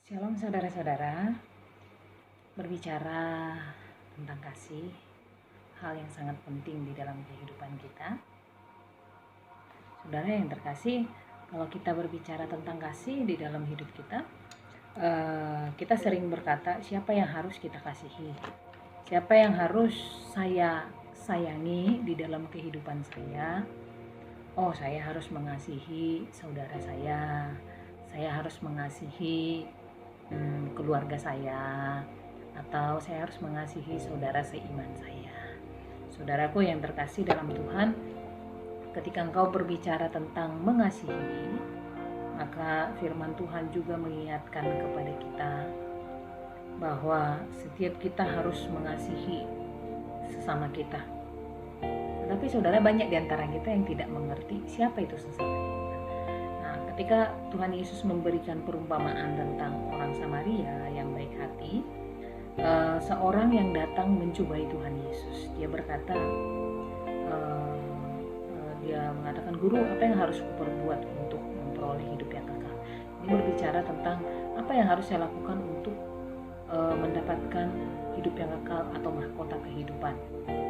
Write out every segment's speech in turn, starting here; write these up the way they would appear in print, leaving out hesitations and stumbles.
Shalom saudara-saudara, berbicara tentang kasih, hal yang sangat penting di dalam kehidupan kita. Saudara yang terkasih, kalau kita berbicara tentang kasih di dalam hidup kita sering berkata, siapa yang harus kita kasihi? Siapa yang harus saya sayangi di dalam kehidupan saya? Oh, saya harus mengasihi saudara saya harus mengasihi keluarga saya, atau saya harus mengasihi saudara seiman saya. Saudaraku yang terkasih dalam Tuhan, ketika engkau berbicara tentang mengasihi, maka firman Tuhan juga mengingatkan kepada kita bahwa setiap kita harus mengasihi sesama kita. Tetapi saudara, banyak di antara kita yang tidak mengerti siapa itu sesama kita. Nah, ketika Tuhan Yesus memberikan perumpamaan tentang orang Samaria yang baik hati, seorang yang datang mencobai Tuhan Yesus, dia berkata, dia mengatakan, "Guru, apa yang harus kuperbuat untuk memperoleh hidup yang kekal?" Ini berbicara tentang apa yang harus saya lakukan untuk mendapatkan hidup yang kekal atau mahkota kehidupan.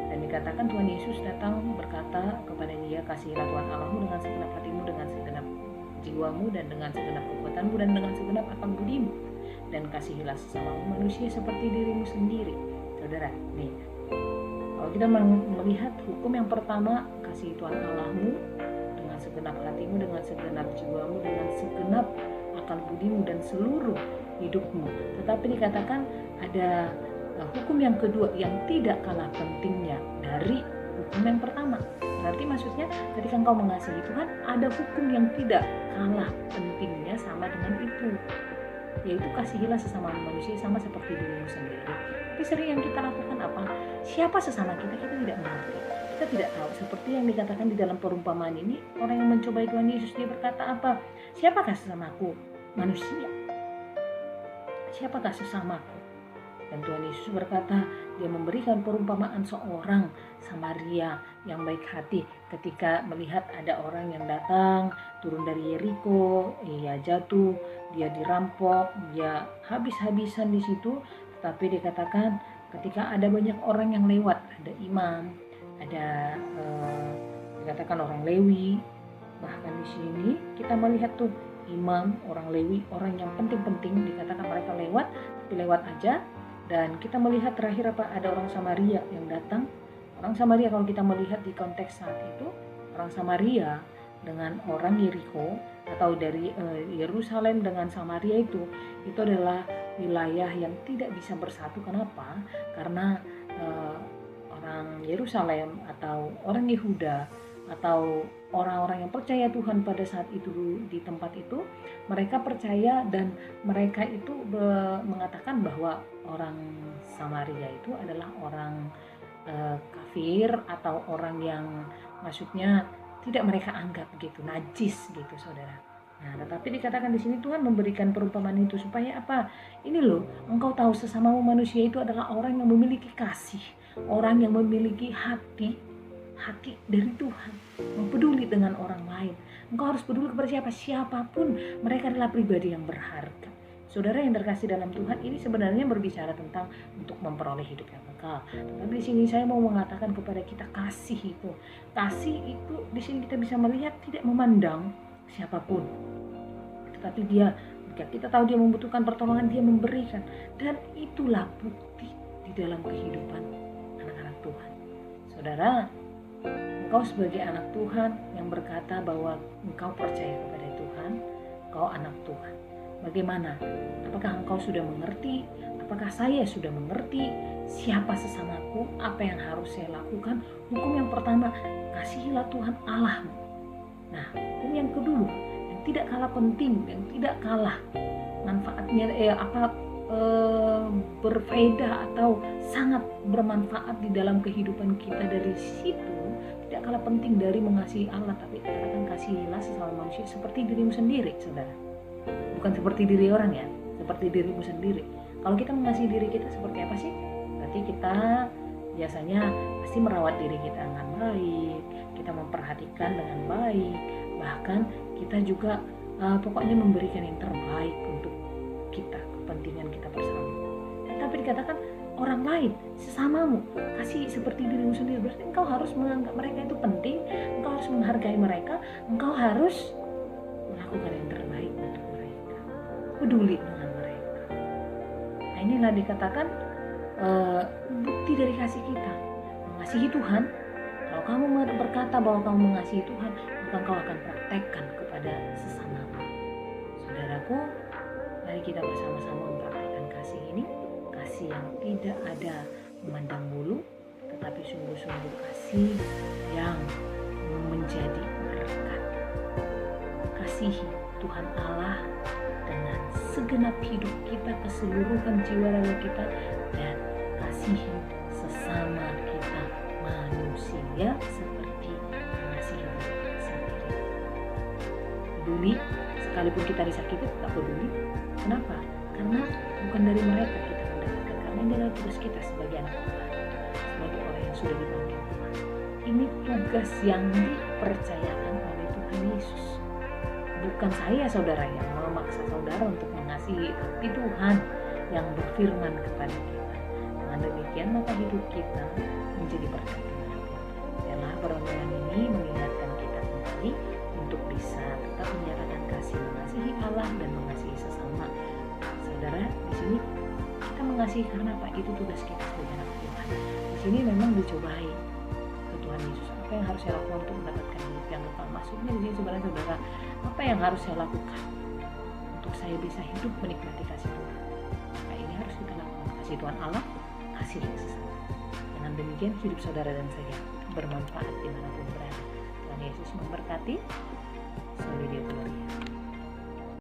Dan dikatakan Tuhan Yesus datang berkata kepada dia, "Kasihilah Tuhan Allahmu dengan segenap hatimu, dengan segenap jiwamu, dan dengan segenap kekuatanmu, dan dengan segenap akal budimu, dan kasihilah sesamamu manusia seperti dirimu sendiri." Saudara, nih, kalau kita melihat hukum yang pertama, kasihi Tuhan Allahmu dengan segenap hatimu, dengan segenap jiwamu, dengan segenap akal budimu, dan seluruh hidupmu. Tetapi dikatakan ada hukum yang kedua yang tidak kalah pentingnya dari hukum yang pertama. Berarti maksudnya ketika engkau mengasihi Tuhan, ada hukum yang tidak kalah pentingnya sama dengan itu, yaitu kasihilah sesama manusia sama seperti dirimu sendiri. Tapi sering yang kita lakukan apa? Siapa sesama kita? Kita tidak mengerti. Kita tidak tahu. Seperti yang dikatakan di dalam perumpamaan ini, orang yang mencobai Tuhan Yesus, dia berkata apa? Siapakah sesamaku? Manusia. Siapakah sesamaku? Dan Tuhan Yesus berkata, dia memberikan perumpamaan seorang Samaria yang baik hati ketika melihat ada orang yang datang turun dari Yeriko, ia jatuh, dia dirampok, dia habis-habisan di situ. Tetapi dikatakan ketika ada banyak orang yang lewat, ada imam, ada dikatakan orang Lewi. Bahkan di sini kita melihat tuh imam, orang Lewi, orang yang penting-penting, dikatakan mereka lewat, tapi lewat aja. Dan kita melihat terakhir apa? Ada orang Samaria yang datang. Orang Samaria, kalau kita melihat di konteks saat itu, orang Samaria dengan orang Yeriko atau dari Yerusalem dengan Samaria itu adalah wilayah yang tidak bisa bersatu. Kenapa? Karena orang Yerusalem atau orang Yehuda atau orang-orang yang percaya Tuhan pada saat itu di tempat itu, mereka percaya dan mereka itu mengatakan bahwa orang Samaria itu adalah orang kafir atau orang yang maksudnya tidak mereka anggap gitu, najis gitu, saudara. Nah, tetapi dikatakan di sini Tuhan memberikan perumpamaan itu supaya apa? Ini loh, engkau tahu sesamamu manusia itu adalah orang yang memiliki kasih, orang yang memiliki hati dari Tuhan, yang peduli dengan orang lain. Engkau harus peduli kepada siapa? Siapapun, mereka adalah pribadi yang berharga. Saudara yang terkasih dalam Tuhan, ini sebenarnya berbicara tentang untuk memperoleh hidup yang kekal. Tapi di sini saya mau mengatakan kepada kita, kasih itu di sini kita bisa melihat tidak memandang siapapun. Tetapi dia, jika kita tahu dia membutuhkan pertolongan, dia memberikan. Dan itulah bukti di dalam kehidupan anak-anak Tuhan. Saudara, engkau sebagai anak Tuhan yang berkata bahwa engkau percaya kepada Tuhan, engkau anak Tuhan. Bagaimana? Apakah engkau sudah mengerti? Apakah saya sudah mengerti siapa sesamaku? Apa yang harus saya lakukan? Hukum yang pertama, kasihilah Tuhan Allahmu. Nah, hukum yang kedua, yang tidak kalah penting, yang tidak kalah manfaatnya berfaedah atau sangat bermanfaat di dalam kehidupan kita dari situ, tidak kalah penting dari mengasihi Allah, tapi katakan kasihilah sesama manusia seperti dirimu sendiri, saudara. Bukan seperti diri orang ya, seperti dirimu sendiri. Kalau kita mengasihi diri kita seperti apa sih? Berarti kita biasanya pasti merawat diri kita dengan baik, kita memperhatikan dengan baik, bahkan kita juga pokoknya memberikan yang terbaik untuk kita, kepentingan kita bersama. Tapi dikatakan orang lain, sesamamu, kasih seperti dirimu sendiri. Berarti engkau harus menganggap mereka itu penting, engkau harus menghargai mereka, engkau harus melakukan yang terbaik untuk mereka, peduli dengan mereka. Nah, inilah dikatakan bukti dari kasih kita, mengasihi Tuhan. Kalau kamu berkata bahwa kamu mengasihi Tuhan, maka engkau akan praktekkan kepada sesamamu. Saudaraku, mari kita bersama-sama mempraktekkan kasih ini, kasih yang tidak ada memandang bulu, tetapi sungguh-sungguh kasih yang menjadi berkat. Kasihi Tuhan Allah dengan segenap hidup kita, keseluruhan jiwa raga kita, dan kasihi sesama kita manusia seperti mengasihi diri sendiri. Peduli, sekalipun kita disakiti tetap peduli. Kenapa? Karena bukan dari mereka kita mendapatkan, karena ini adalah tugas kita sebagai anak Tuhan, sebagai orang yang sudah dipanggil Tuhan. Ini tugas yang dipercayakan oleh Tuhan Yesus. Bukan saya, saudara, yang memaksa saudara untuk mengasihi, tapi Tuhan yang berfirman kepada kita. Dengan demikian maka hidup kita menjadi berkat Tuhan. Biarlah perenungan ini mengingatkan kita kembali untuk bisa tetap menyatakan kasih, mengasihi Allah dan mengasihi sesama. Saudara, di sini kita mengasihi karena apa? Itu tugas kita sebagai anak Tuhan. Di sini memang dicobai ke Tuhan Yesus. Apa yang harus saya lakukan untuk mendapatkan hidup yang kekal? Maksudnya di sini sebenarnya, saudara, apa yang harus saya lakukan untuk saya bisa hidup menikmati kasih Tuhan? Nah, ini harus kita lakukan. Kasih Tuhan Allah, kasih sesama. Dengan demikian hidup saudara dan saya bermanfaat dimanapun berada. Tuhan Yesus memberkati. Soli Deo Gloria.